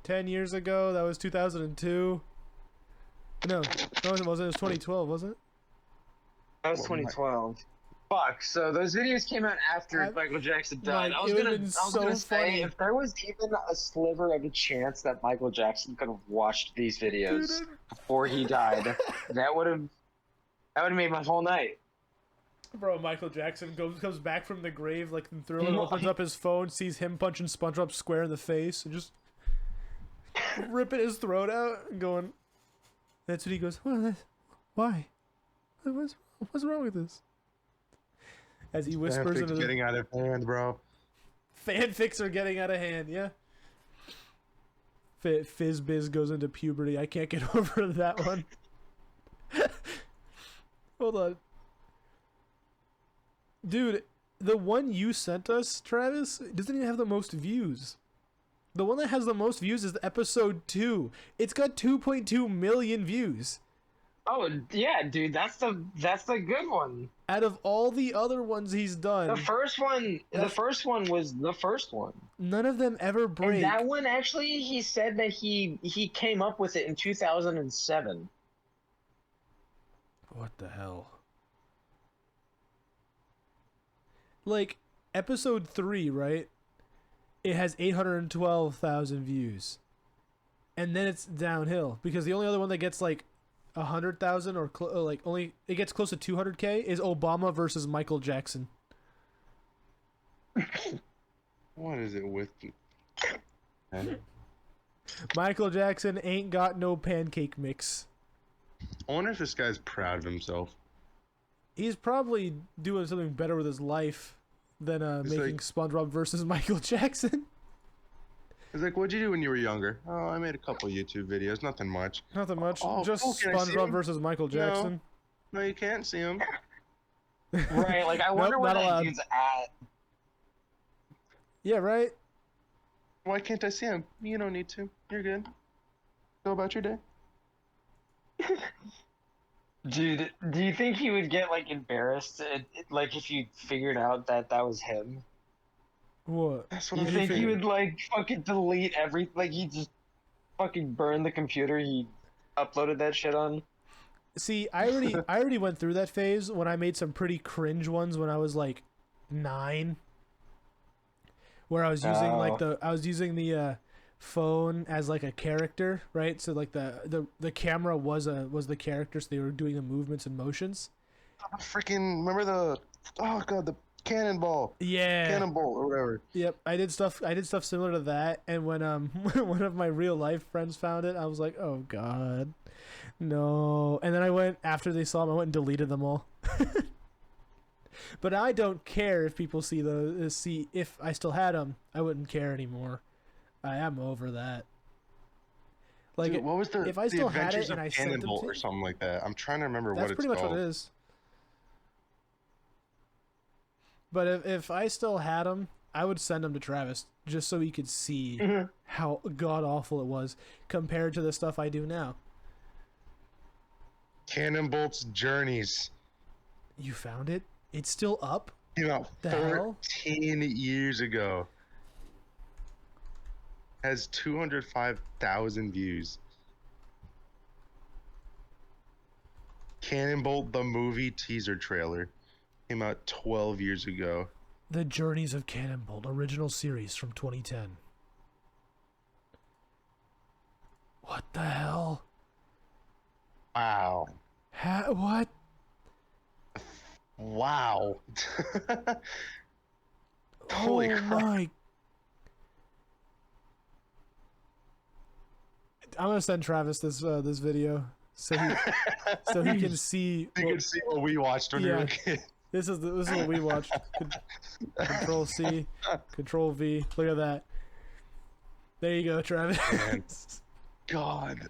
10 years ago, that was 2002. No, it wasn't. It was 2012, wasn't it? That was 2012. Fuck. So those videos came out after Michael Jackson died. I was gonna say if there was even a sliver of a chance that Michael Jackson could have watched these videos before he died, that would have made my whole night. Bro, Michael Jackson comes back from the grave like in Thriller, opens up his phone, sees him punching SpongeBob square in the face, and just ripping his throat out and going. That's what he goes. Why? What's wrong with this? As he whispers into the... getting out of hand, bro. Fanfics are getting out of hand, yeah. Fizzbiz goes into puberty. I can't get over that one. Hold on. Dude, the one you sent us, Travis, doesn't even have the most views. The one that has the most views is episode 2. It's got 2.2 million views. Oh yeah, dude, that's the good one. Out of all the other ones he's done, the first one was the first one. None of them ever break. And that one actually, he said that he came up with it in 2007. What the hell? Like episode 3, right? It has 812,000 views, and then it's downhill because the only other one that gets like 100,000 or like only it gets close to 200K is Obama versus Michael Jackson. What is it with you? Michael Jackson ain't got no pancake mix. I wonder if this guy's proud of himself. He's probably doing something better with his life than making SpongeBob versus Michael Jackson. He's like, "What'd you do when you were younger?" "Oh, I made a couple YouTube videos. Nothing much." Nothing much. Oh, Just cool, can I see SpongeBob him? versus Michael Jackson. No, you can't see him. Right, like I wonder Nope, where not that allowed. dude's at. Yeah, right. Why can't I see him? You don't need to. You're good. Go about your day. Dude, do you think he would get like embarrassed, like if you figured out that that was him? What? That's what You I'm think he saying. would like fucking delete like he just fucking burned the computer he uploaded that shit on? See, I already went through that phase when I made some pretty cringe ones when I was like 9, where I was using the phone as like a character, right? So like the camera was the character, so they were doing the movements and motions. Freaking remember the the cannonball. Yeah. Cannonball or whatever. Yep, I did stuff similar to that, and when one of my real life friends found it, I was like, "Oh god. No." And then I went after they saw them, I went and deleted them all. But I don't care if people see if I still had them, I wouldn't care anymore. I am over that. Like, Dude, what was the if I still had Adventures it and of I sent them Cannonball to or something like that? I'm trying to remember that's what it's pretty much called. what it is. But if I still had them, I would send them to Travis just so he could see how god awful it was compared to the stuff I do now. Cannonbolt's Journeys. You found it? It's still up? Came out The hell? 14 years ago. Has 205,000 views. Cannonbolt the movie teaser trailer came out 12 years ago. The Journeys of Cannonbolt original series from 2010. What the hell? Wow. What? Wow. Holy oh crap. my! I'm gonna send Travis this video so he can see. You can see what we watched when we were Yeah. kids. This is what we watched. Control C, Control V. Look at that. There you go, Travis. Man. God.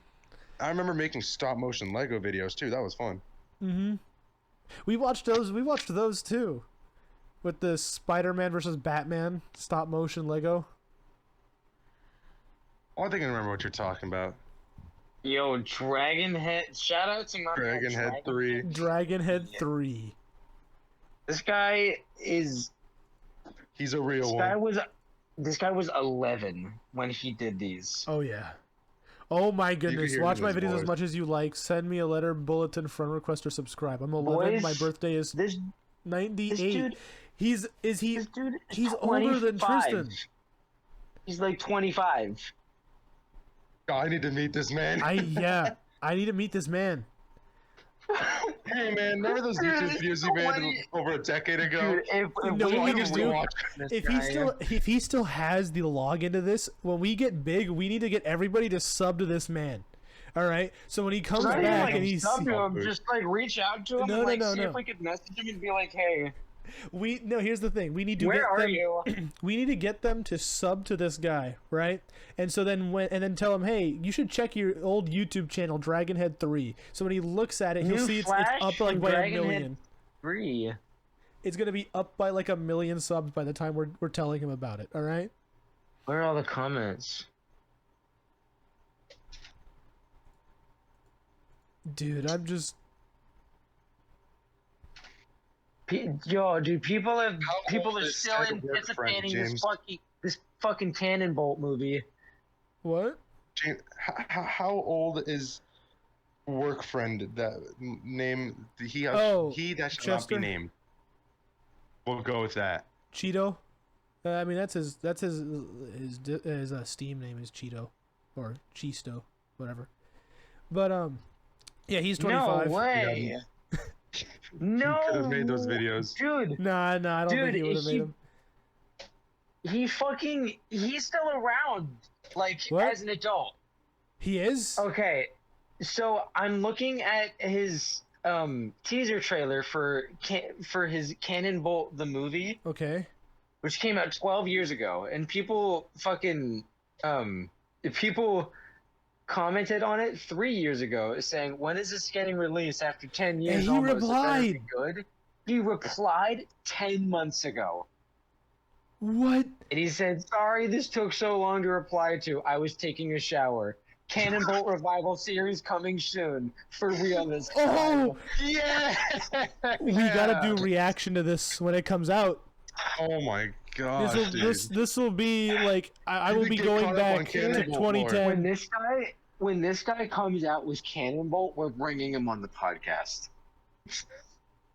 I remember making stop motion Lego videos too. That was fun. Mm-hmm. We watched those. We watched those too, with the Spider-Man versus Batman stop motion Lego. Oh, I think I remember what you're talking about. Yo, Dragon Head! Shout out to my man, Dragon Head 3. Dragon Head 3. This guy is. He's a real This guy was 11 when he did these. Oh yeah. Oh my goodness! hear Watch him my in his videos as voice. much as you like. Send me a letter, bulletin, friend request, or subscribe. I'm 11. Boys, My birthday is This 98. dude, He's this dude, is he's older than 25. Tristan. He's like 25. God, I need to meet this man. I need to meet this man. Hey man, remember those YouTube videos you made over a decade ago? Dude, if No, we what we can need to do- watch this If guy, he still has the login to this, when we get big, we need to get everybody to sub to this man. All right. So when he comes not even, back like, and he's sub to him, just like reach out to him No, and like no, see no. if we could message him and be like, hey, here's the thing. We need to where get are them. you? We need to get them to sub to this guy, right? And so then then tell him, hey, you should check your old YouTube channel, Dragonhead 3. So when he looks at it, he'll New see it's Flash up like from by a Dragonhead million. 3. It's gonna be up by like 1 million subs by the time we're telling him about it. All right. Where are all the comments? Dude, I'm just. Yo, dude, people are old is still Cyber Work Friend, anticipating James? this fucking Cannonbolt movie. What? James, how old is work friend that name he that shall not Chester? be named? We'll go with that. Cheeto? I mean, that's his Steam name is Cheeto, or Chisto, whatever. But yeah, he's 25. No way. No. He could have made those videos. Dude, Nah, I don't think Dude, he would have made him. he's still around, like, What? as an adult. He is? Okay, so I'm looking at his teaser trailer for his Cannonbolt the movie, Okay. which came out 12 years ago, and people fucking people commented on it 3 years ago, saying, "When is this getting released after 10 years? he Almost, it better be replied. good." He replied 10 months ago, What? and he said, "Sorry, this took so long to reply to. I was taking a shower. Cannonbolt Revival series coming soon. For real this time." Oh, Yeah. we gotta do reaction to this when it comes out. Oh my gosh, dude. This will be like I will be Get going caught up on back to Cannonbolt lore. 2010. When this guy comes out with Cannonbolt, we're bringing him on the podcast.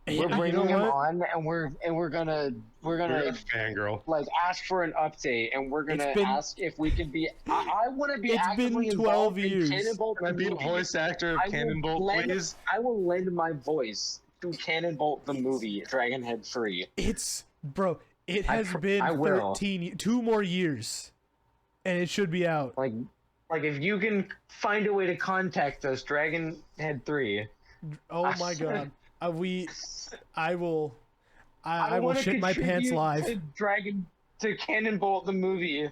We're bringing him on, and we're gonna fangirl. like ask for an update, and we're gonna ask if we can be. I want to be It's actively been 12 involved in years. Cannonbolt. Can I be a movie. voice actor of Cannonbolt, please? I will lend my voice to Cannonbolt the movie, Dragonhead 3. Bro, it has been 2 more years, and it should be out. Like if you can find a way to contact us, Dragonhead 3. Oh my god. I will shit my pants live. To Cannonbolt the movie.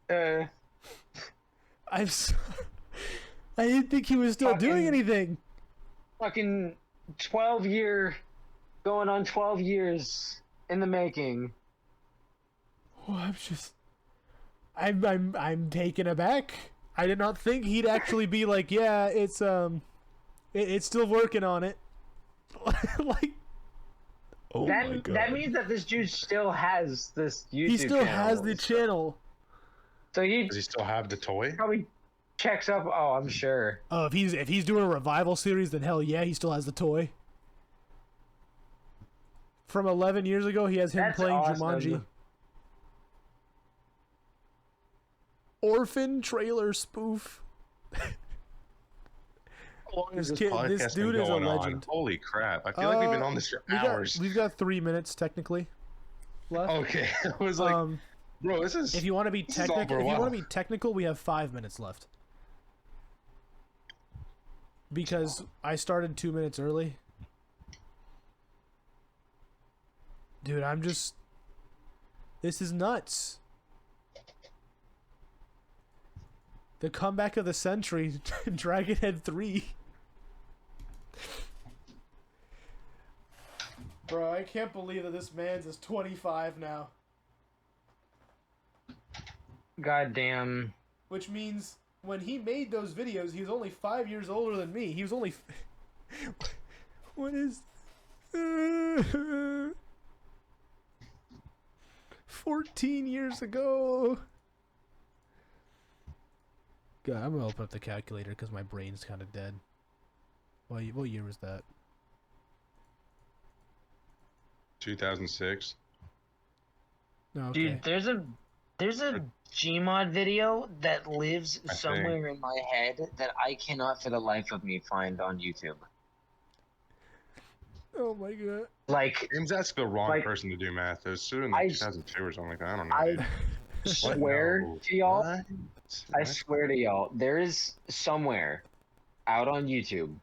I didn't think he was still doing anything. Fucking going on 12 years in the making. Oh, I'm taken aback. I did not think he'd actually be like, yeah, it's still working on it. Like, oh my god. That means that this dude still has this YouTube channel. He still has the channel. So does he still have the toy? Probably checks up. Oh, I'm sure. Oh, if he's doing a revival series, then hell yeah, he still has the toy. From 11 years ago, he has him playing awesome. Jumanji. Orphan trailer spoof. This dude is a legend. Holy crap! I feel like we've been on this for hours. We've got 3 minutes technically left. Okay, I was like, bro, this is. If you want to be technical, we have 5 minutes left. Because I started 2 minutes early. Dude, this is nuts. The comeback of the century, Dragonhead 3. Bro, I can't believe that this man's is 25 now. Goddamn. Which means when he made those videos, he was only 5 years older than me. He was only... What is... 14 years ago. God, I'm gonna open up the calculator because my brain's kind of dead. What year was that? 2006. Okay. Dude, there's a Gmod video that lives somewhere in my head that I cannot for the life of me find on YouTube. Oh my god. Like, James, that's the wrong person to do math. It was in like 2002 or something like that. I don't know. I dude. swear No. to y'all. What? I swear to y'all, there is somewhere out on YouTube,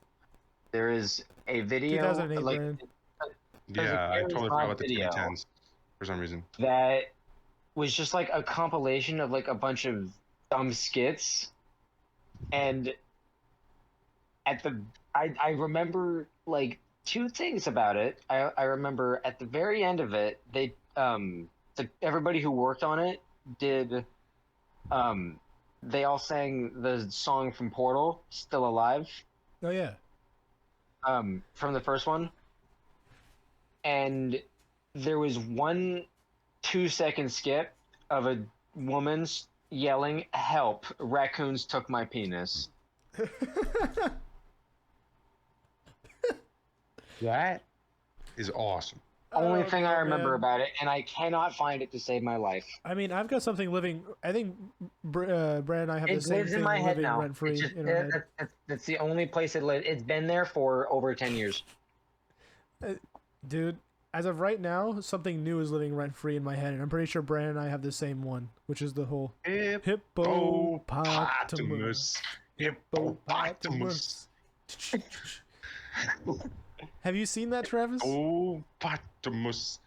there is a video 2008, like Brand. Yeah, I totally forgot about the video 2010s for some reason. that was just like a compilation of like a bunch of dumb skits, and I remember like two things about it. I remember at the very end of it, they everybody who worked on it did they all sang the song from Portal, Still Alive. Oh yeah. From the first one. And there was 1 2-second skip of a woman yelling, "Help, raccoons took my penis." That is awesome. Only thing I remember about it, and I cannot find it to save my life. I mean, I've got something living. I think Brad and I have the It same lives thing in my head living now. rent free It's just- in our head. That's the only place it lives. It's been there for over 10 years. Dude, as of right now, something new is living rent free in my head, and I'm pretty sure Brad and I have the same one, which is the whole hippopotamus. Hippopotamus. Have you seen that, Travis? Hippopotamus.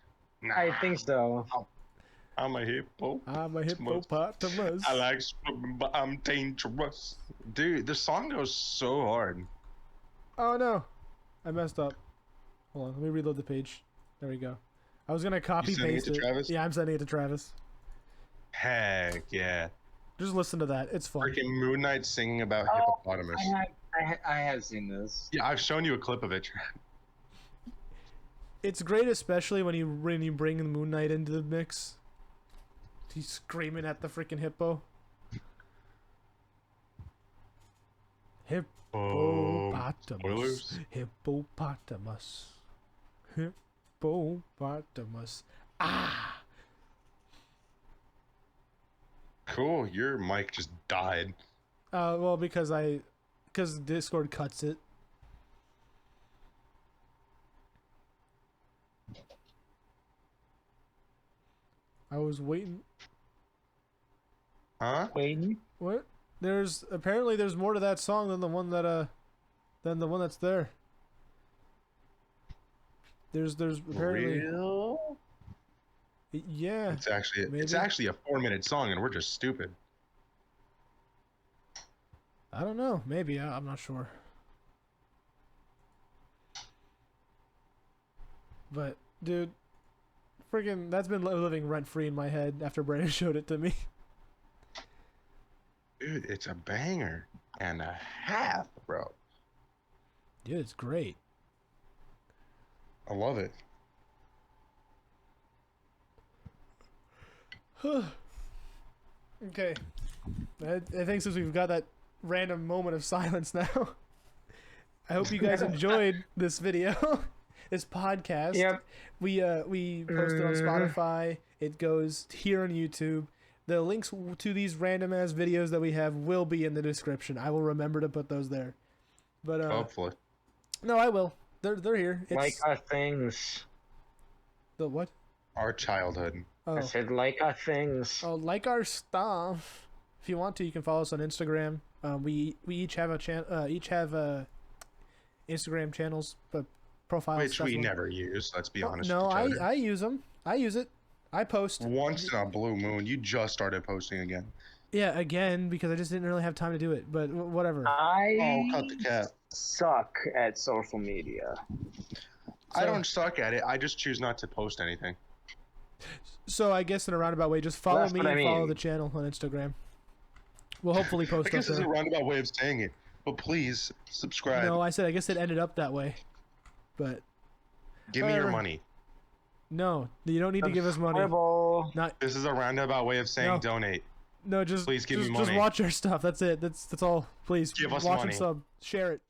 Nah. I think so. I'm a hippo. I'm a hippopotamus. I like swimming, but I'm dangerous. Dude, the song goes so hard. Oh no, I messed up. Hold on, let me reload the page. There we go. I was gonna copy sending it paste to Travis? Yeah, I'm sending it to Travis. Heck yeah. Just listen to that. It's fun. Freaking Moon Knight singing about hippopotamus. I have seen this. Yeah, I've shown you a clip of it. It's great, especially when you bring the Moon Knight into the mix. He's screaming at the freaking hippo. Hippopotamus. Hippopotamus. Hippopotamus. Ah! Cool, your mic just died. Well, because Discord cuts it. I was waiting. Huh? Waiting. What? Apparently there's more to that song than the one that's there. There's apparently. Real? Yeah. It's actually maybe. a 4-minute song, and we're just stupid. I don't know. Maybe I'm not sure. But dude, friggin' that's been living rent free in my head after Brandon showed it to me. Dude, it's a banger and a half, bro. Dude, it's great. I love it. Okay. I think since we've got that random moment of silence now, I hope you guys enjoyed this video, this podcast. Yep. We post it on Spotify. It goes here on YouTube. The links to these random ass videos that we have will be in the description. I will remember to put those there. But Hopefully. no, I will. They're here. It's, Like our things. the what? Our childhood. Oh. I said like our things. Oh, like our stuff. If you want to, you can follow us on Instagram. We each have Instagram channels, but profiles. Which we never use, let's be honest No, with each other. I use them. I use it. I post. Once in a blue moon, you just started posting again. Yeah, again, because I just didn't really have time to do it. But whatever. I Oh, cut the cap. suck at social media. I don't suck at it. I just choose not to post anything. So I guess in a roundabout way, just follow That's me what and I follow mean. the channel on Instagram. We'll hopefully I post up guess it's a there. roundabout way of saying it, but please subscribe. No, I said I guess it ended up that way. But Give me your whatever. money. no, you don't need to give us money. Subscribe. Not This is a roundabout way of saying No. donate. no, just Please give me just money. watch our stuff. That's it. That's all. Please Give us watch money. and sub. Share it.